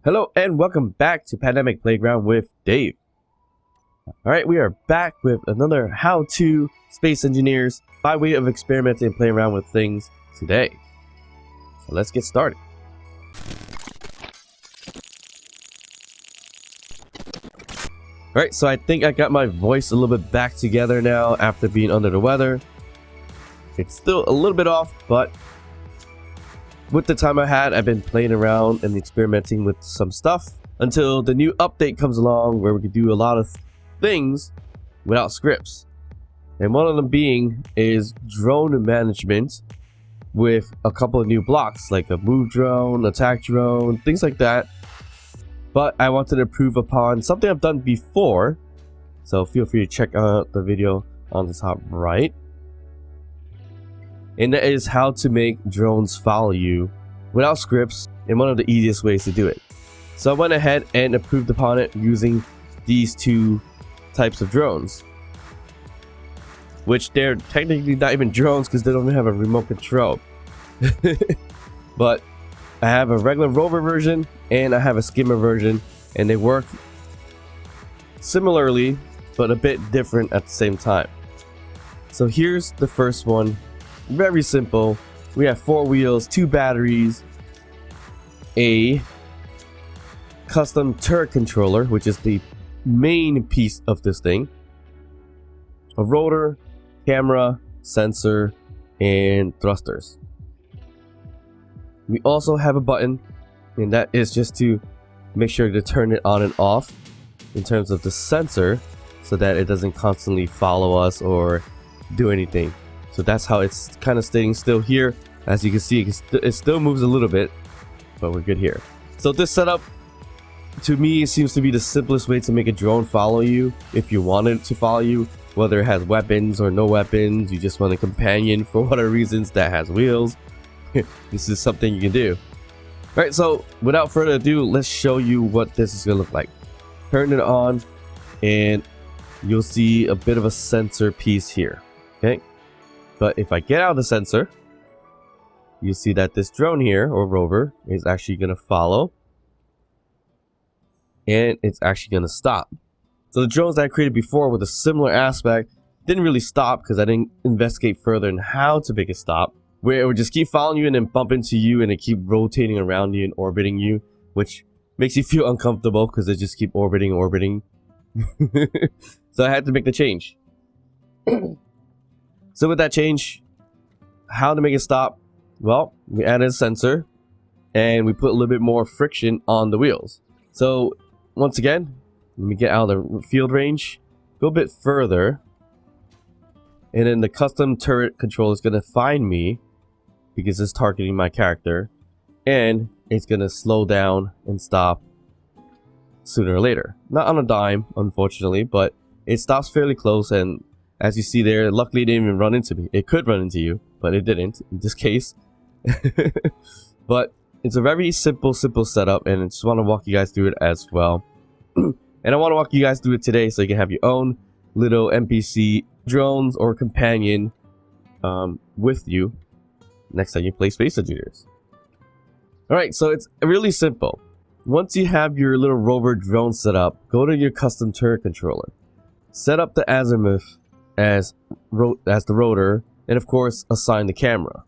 Hello and welcome back to Pandemic Playground with Dave. Alright, we are back with another how-to space engineers by way of experimenting and playing around with things today. So let's get started. Alright, so I think I got my voice a little bit back together now after being under the weather. It's still a little bit off, but with the time I had, I've been playing around and experimenting with some stuff until the new update comes along where we can do a lot of things without scripts. And one of them being is drone management with a couple of new blocks like a move drone, attack drone, things like that. But I wanted to improve upon something I've done before, so feel free to check out the video on the top right. And that is how to make drones follow you without scripts, and one of the easiest ways to do it. So I went ahead and improved upon it using these two types of drones, which they're technically not even drones because they don't even have a remote control. But I have a regular rover version and I have a skimmer version, and they work similarly but a bit different at the same time. So here's the first one. Very simple. We have 4 wheels, 2 batteries, a custom turret controller, which is the main piece of this thing, a rotor, camera, sensor, and thrusters. We also have a button, and that is just to make sure to turn it on and off in terms of the sensor so that it doesn't constantly follow us or do anything. So that's how it's kind of staying still here. As you can see, it still moves a little bit, but we're good here. So this setup, to me, seems to be the simplest way to make a drone follow you if you want it to follow you, whether it has weapons or no weapons. You just want a companion for whatever reasons that has wheels. This is something you can do. Alright, so without further ado, let's show you what this is going to look like. Turn it on and you'll see a bit of a sensor piece here. Okay. But if I get out of the sensor, you see that this drone here, or rover, is actually going to follow. And it's actually going to stop. So the drones that I created before with a similar aspect didn't really stop because I didn't investigate further in how to make it stop. Where it would just keep following you and then bump into you and it keep rotating around you and orbiting you, which makes you feel uncomfortable because they just keep orbiting. So I had to make the change. So with that change, how to make it stop? Well, we added a sensor and we put a little bit more friction on the wheels. So once again, let me get out of the field range, go a bit further, and then the custom turret control is going to find me because it's targeting my character, and it's going to slow down and stop sooner or later. Not on a dime, unfortunately, but it stops fairly close. And as you see there, luckily it didn't even run into me. It could run into you, but it didn't in this case. But it's a very simple setup, and I just want to walk you guys through it as well. And I want to walk you guys through it today so you can have your own little NPC drones or companion with you next time you play Space Engineers. Alright, so it's really simple. Once you have your little rover drone set up, go to your custom turret controller. Set up the azimuth as the rotor, and of course assign the camera,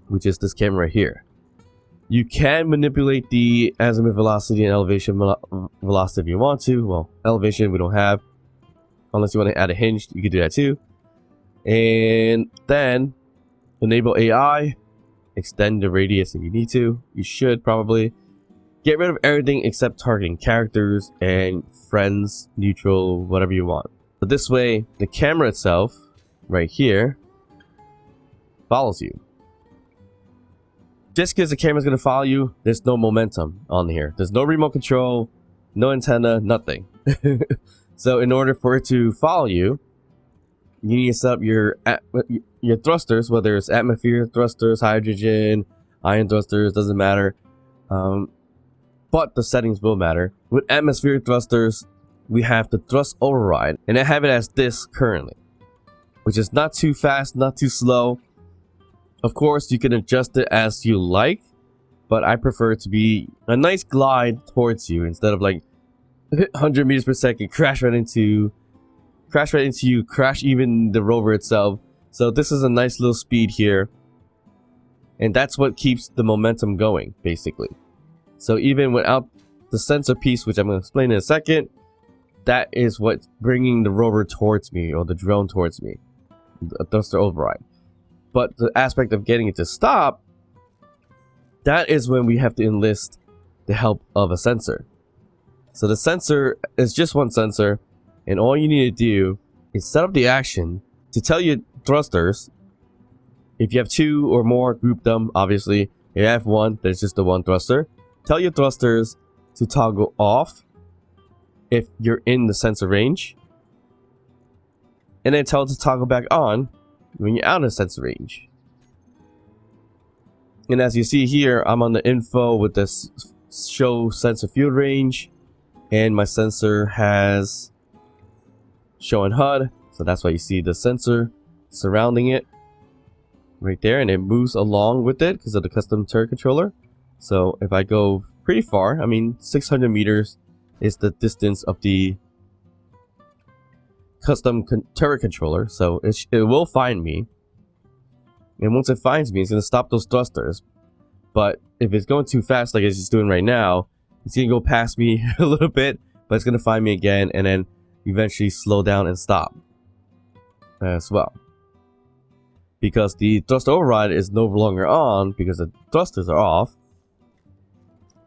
which is this camera here. You can manipulate the azimuth velocity and elevation velocity if you want to. Well, elevation we don't have, unless you want to add a hinge, you can do that too. And then enable AI, extend the radius if you need to. You should probably get rid of everything except targeting characters and friends, neutral, whatever you want. But this way, the camera itself, right here, follows you. Just because the camera's going to follow you, there's no momentum on here. There's no remote control, no antenna, nothing. So in order for it to follow you, you need to set up your thrusters, whether it's atmosphere thrusters, hydrogen, ion thrusters, doesn't matter. But the settings will matter. With atmosphere thrusters, we have the thrust override, and I have it as this currently, which is not too fast, not too slow. Of course, you can adjust it as you like, but I prefer it to be a nice glide towards you instead of like 100 meters per second, crash right into you, crash even the rover itself. So this is a nice little speed here, and that's what keeps the momentum going, basically. So even without the sensor piece, which I'm going to explain in a second, that is what's bringing the rover towards me, or the drone towards me, a thruster override. But the aspect of getting it to stop, that is when we have to enlist the help of a sensor. So the sensor is just one sensor, and all you need to do is set up the action to tell your thrusters. If you have two or more, group them, obviously. If you have one, there's just the one thruster. Tell your thrusters to toggle off if you're in the sensor range, and then tell it to toggle back on when you're out of sensor range. And as you see here, I'm on the info with this show sensor field range, and my sensor has showing HUD, so that's why you see the sensor surrounding it right there, and it moves along with it because of the custom turret controller. So if I go pretty far, I mean 600 meters is the distance of the custom turret controller, so it will find me, and once it finds me, it's going to stop those thrusters. But if it's going too fast like it's just doing right now, it's going to go past me a little bit, but it's going to find me again and then eventually slow down and stop as well, because the thrust override is no longer on because the thrusters are off.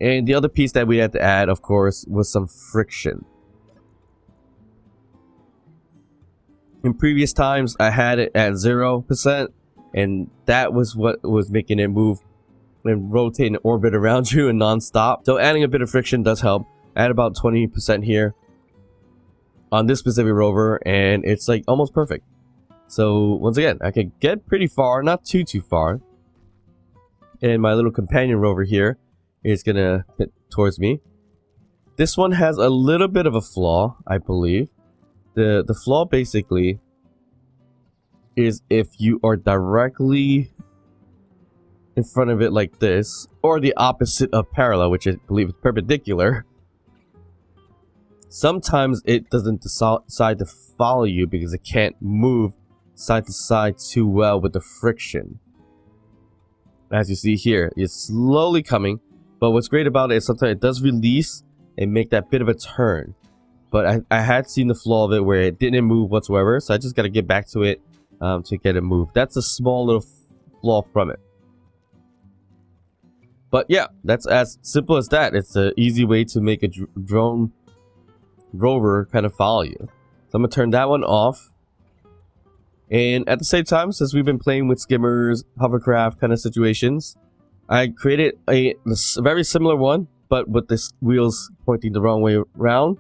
And the other piece that we had to add, of course, was some friction. In previous times, I had it at 0%, and that was what was making it move and rotate and orbit around you and non-stop. So adding a bit of friction does help. I had about 20% here on this specific rover, and it's like almost perfect. So once again, I could get pretty far, not too far. And my little companion rover here is gonna hit towards me. This one has a little bit of a flaw, I believe. The flaw basically is if you are directly in front of it like this, or the opposite of parallel, which I believe is perpendicular. Sometimes it doesn't decide to follow you because it can't move side to side too well with the friction. As you see here, it's slowly coming, but what's great about it is sometimes it does release and make that bit of a turn. But I had seen the flaw of it where it didn't move whatsoever, so I just got to get back to it to get it moved. That's a small little flaw from it. But yeah, that's as simple as that. It's an easy way to make a drone rover kind of follow you. So I'm going to turn that one off. And at the same time, since we've been playing with skimmers, hovercraft kind of situations, I created a very similar one, but with the wheels pointing the wrong way around,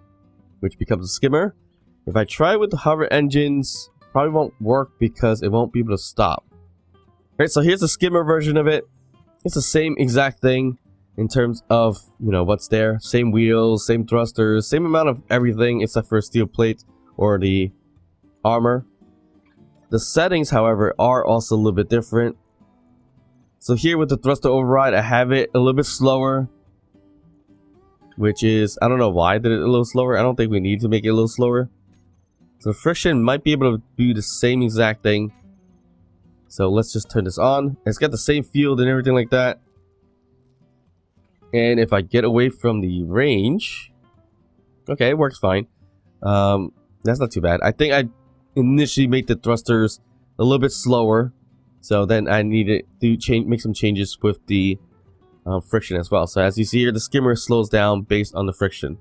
which becomes a skimmer. If I try with the hover engines, probably won't work because it won't be able to stop. Alright, so here's the skimmer version of it. It's the same exact thing in terms of, you know, what's there. Same wheels, same thrusters, same amount of everything except for steel plate or the armor. The settings, however, are also a little bit different. So here with the thruster override, I have it a little bit slower, which is, I don't know why I did it a little slower. I don't think we need to make it a little slower. So friction might be able to do the same exact thing. So let's just turn this on. It's got the same field and everything like that. And if I get away from the range, okay, it works fine. That's not too bad. I think I initially made the thrusters a little bit slower, so then I needed to make some changes with the friction as well. So as you see here, the skimmer slows down based on the friction.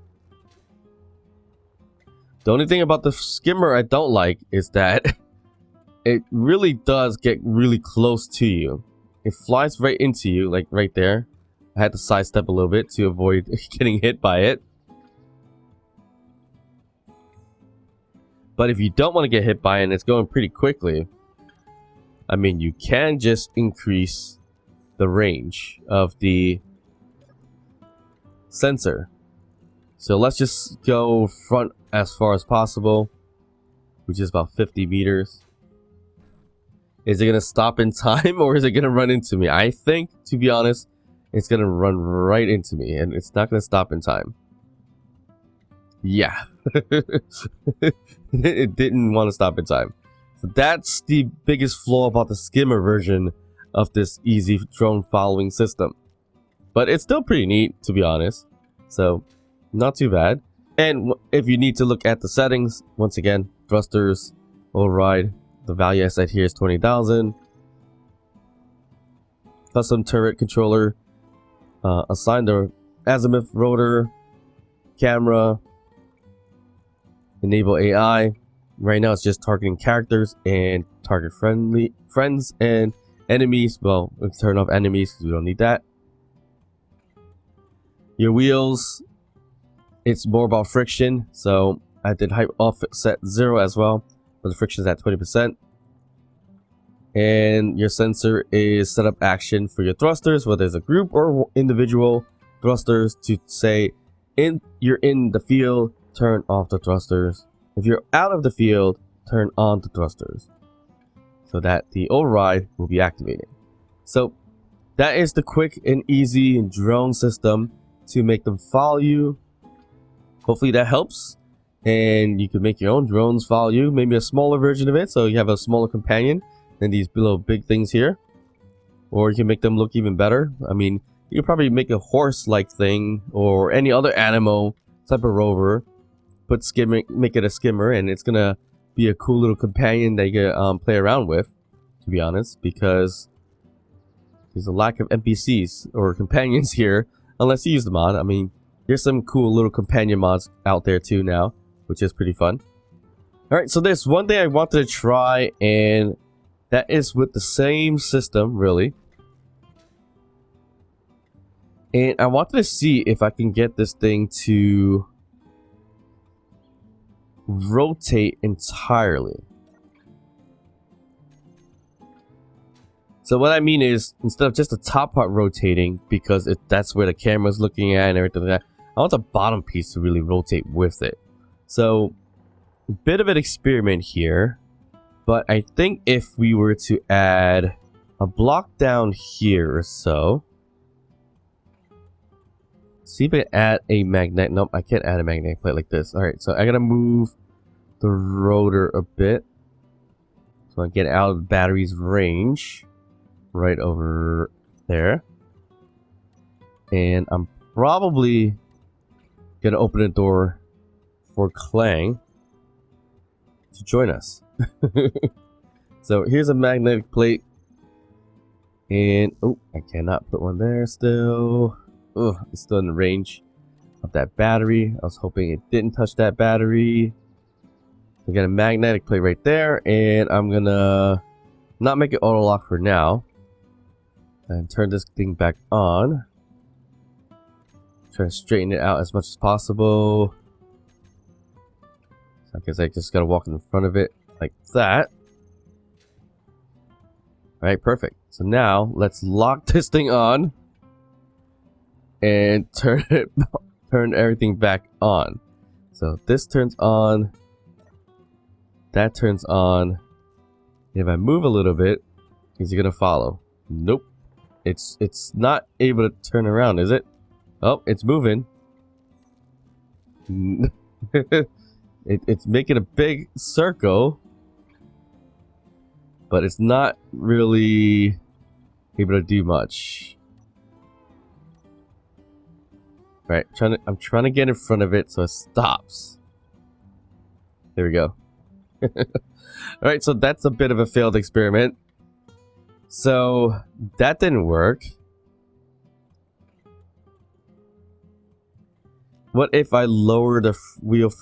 The only thing about the skimmer I don't like is that it really does get really close to you. It flies right into you, like right there. I had to sidestep a little bit to avoid getting hit by it. But if you don't want to get hit by it and it's going pretty quickly, I mean, you can just increase the range of the sensor. So let's just go front as far as possible, which is about 50 meters. Is it going to stop in time or is it going to run into me? I think, to be honest, it's gonna run right into me, and it's not gonna stop in time. Yeah. It didn't want to stop in time. So that's the biggest flaw about the Skimmer version of this easy drone following system. But it's still pretty neat, to be honest. So, not too bad. And if you need to look at the settings, once again, thrusters, override. The value I set here is 20,000. Custom turret controller. Assign the azimuth rotor, camera. Enable AI. Right now it's just targeting characters and target friends and enemies. Well, let's turn off enemies because we don't need that. Your wheels, it's more about friction, so I did height offset 0 as well, but the friction is at 20%. And your sensor is set up action for your thrusters, whether it's a group or individual thrusters, to say you're in the field, turn off the thrusters. If you're out of the field, turn on the thrusters, so that the override will be activated. So that is the quick and easy drone system to make them follow you. Hopefully that helps, and you can make your own drones follow you, maybe a smaller version of it, so you have a smaller companion than these little big things here. Or you can make them look even better. I mean, you can probably make a horse-like thing or any other animal type of rover, put skimmer, make it a skimmer, and it's gonna be a cool little companion that you can play around with, to be honest, because there's a lack of NPCs or companions here unless you use the mod. I mean, there's some cool little companion mods out there too now, which is pretty fun. Alright, so there's one thing I wanted to try, and that is with the same system, really. And I wanted to see if I can get this thing to rotate entirely. So what I mean is, instead of just the top part rotating, because that's where the camera's looking at and everything like that, I want the bottom piece to really rotate with it. So, a bit of an experiment here, but I think if we were to add a block down here or so, see if I can add a magnet. Nope, I can't add a magnetic plate like this. Alright, so I gotta move the rotor a bit so I get out of the battery's range. Right over there. And I'm probably gonna open the door for Clang to join us. So here's a magnetic plate. And oh, I cannot put one there still. Oh, it's still in the range of that battery. I was hoping it didn't touch that battery. I got a magnetic plate right there, and I'm gonna not make it auto lock for now. And turn this thing back on. Try to straighten it out as much as possible. So I guess I just gotta walk in front of it like that. Alright, perfect. So now let's lock this thing on and turn everything back on. So this turns on. That turns on. If I move a little bit, is it gonna follow? Nope. It's not able to turn around, is it? Oh, it's moving. It's making a big circle, but it's not really able to do much. Right, I'm trying to get in front of it so it stops. There we go. Alright, so that's a bit of a failed experiment. So that didn't work. What if I lower the wheel?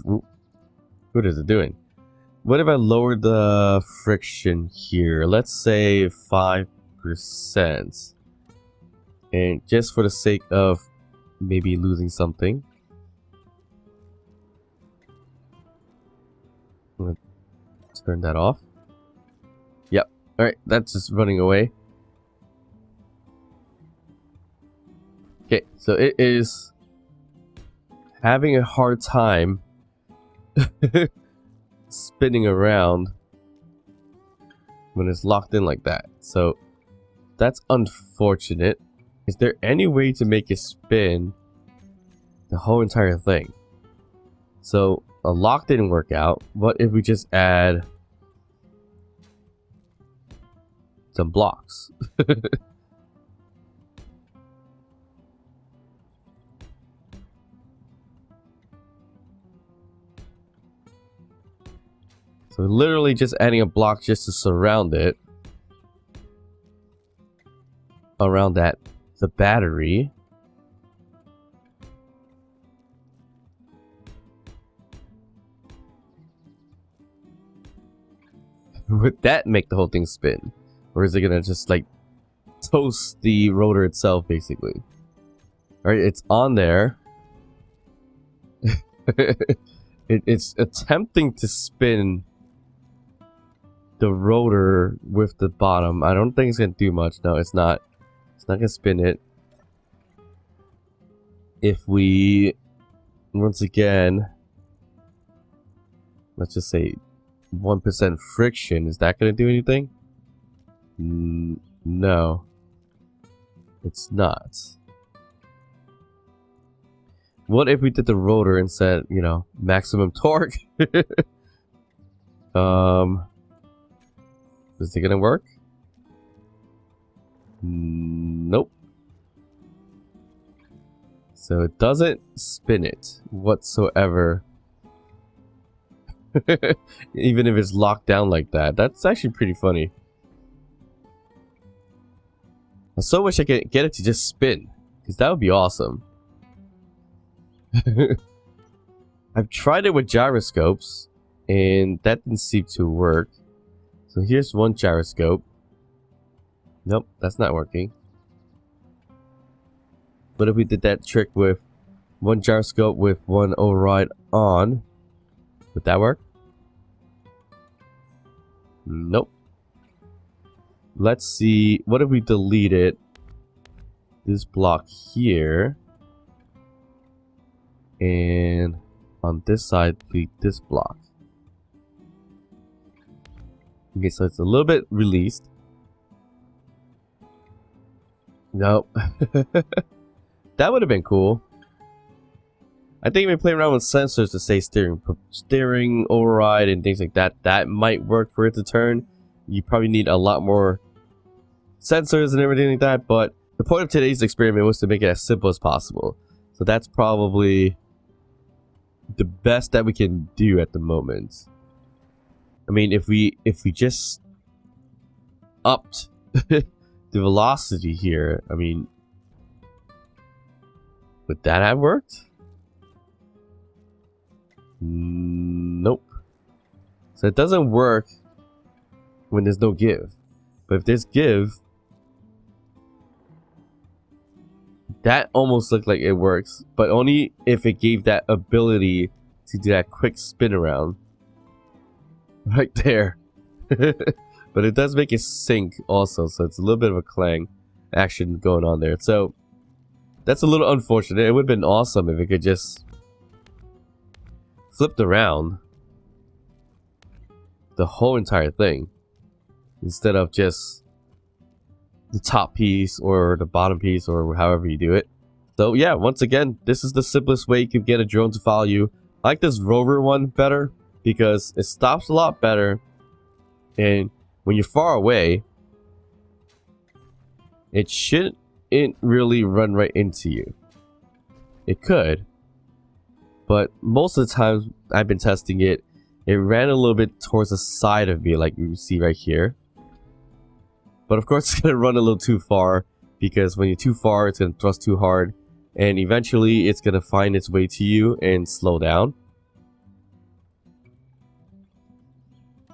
What is it doing? What if I lower the friction here? Let's say 5%. And just for the sake of maybe losing something, I'm gonna turn that off. Yep. Alright, that's just running away. Okay, so it is having a hard time spinning around when it's locked in like that. So that's unfortunate. Is there any way to make it spin the whole entire thing? So a lock didn't work out. What if we just add some blocks? So literally just adding a block just to surround it around the battery. Would that make the whole thing spin? Or is it gonna just like toast the rotor itself basically? Alright, it's on there. It's attempting to spin the rotor with the bottom. I don't think it's gonna do much. No, it's not. It's not gonna spin it. If we, once again, let's just say 1% friction, is that gonna do anything? No, it's not. What if we did the rotor and said, you know, maximum torque? Is it gonna work? Nope. So it doesn't spin it whatsoever. Even if it's locked down like that. That's actually pretty funny. I so wish I could get it to just spin, because that would be awesome. I've tried it with gyroscopes and that didn't seem to work. So here's one gyroscope. Nope, that's not working. What if we did that trick with one gyroscope with one override on? Would that work? Nope. Let's see. What if we deleted this block here? And on this side, delete this block. Okay, so it's a little bit released. Nope. That would have been cool. I think if we play around with sensors to say steering, override, and things like that, that might work for it to turn. You probably need a lot more sensors and everything like that, but the point of today's experiment was to make it as simple as possible. So that's probably the best that we can do at the moment. I mean, if we just upped the velocity here, I mean, would that have worked? Nope. So it doesn't work when there's no give. But if there's give, that almost looked like it works, but only if it gave that ability to do that quick spin around. Right there. But it does make it sync also, so it's a little bit of a clang action going on there. So that's a little unfortunate. It would have been awesome if it could just flipped around the whole entire thing instead of just the top piece or the bottom piece or however you do it. So yeah, once again, this is the simplest way you can get a drone to follow you. I like this rover one better because it stops a lot better, and when you're far away, it shouldn't really run right into you. It could, but most of the times I've been testing it, it ran a little bit towards the side of me, like you see right here. But of course it's going to run a little too far, because when you're too far, it's going to thrust too hard, and eventually it's going to find its way to you and slow down.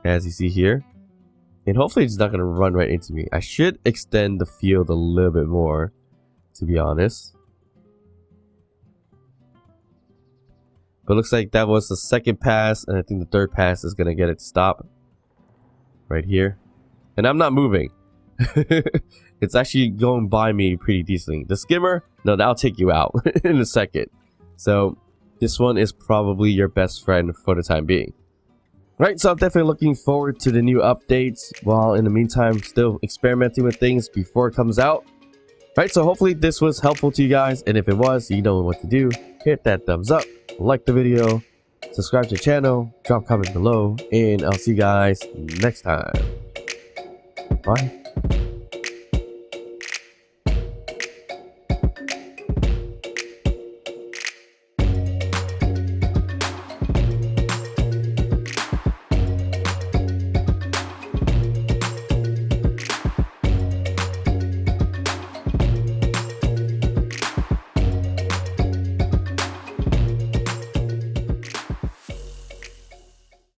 As you see here. And hopefully it's not going to run right into me. I should extend the field a little bit more, to be honest. But it looks like that was the second pass, and I think the third pass is going to get it to stop. Right here. And I'm not moving. It's actually going by me pretty decently. The skimmer, no, that'll take you out in a second. So this one is probably your best friend for the time being. Right, so I'm definitely looking forward to the new updates, while in the meantime still experimenting with things before it comes out. Right, so hopefully this was helpful to you guys, and if it was, you know what to do. Hit that thumbs up, like the video, subscribe to the channel, drop a comment below, and I'll see you guys next time. Bye.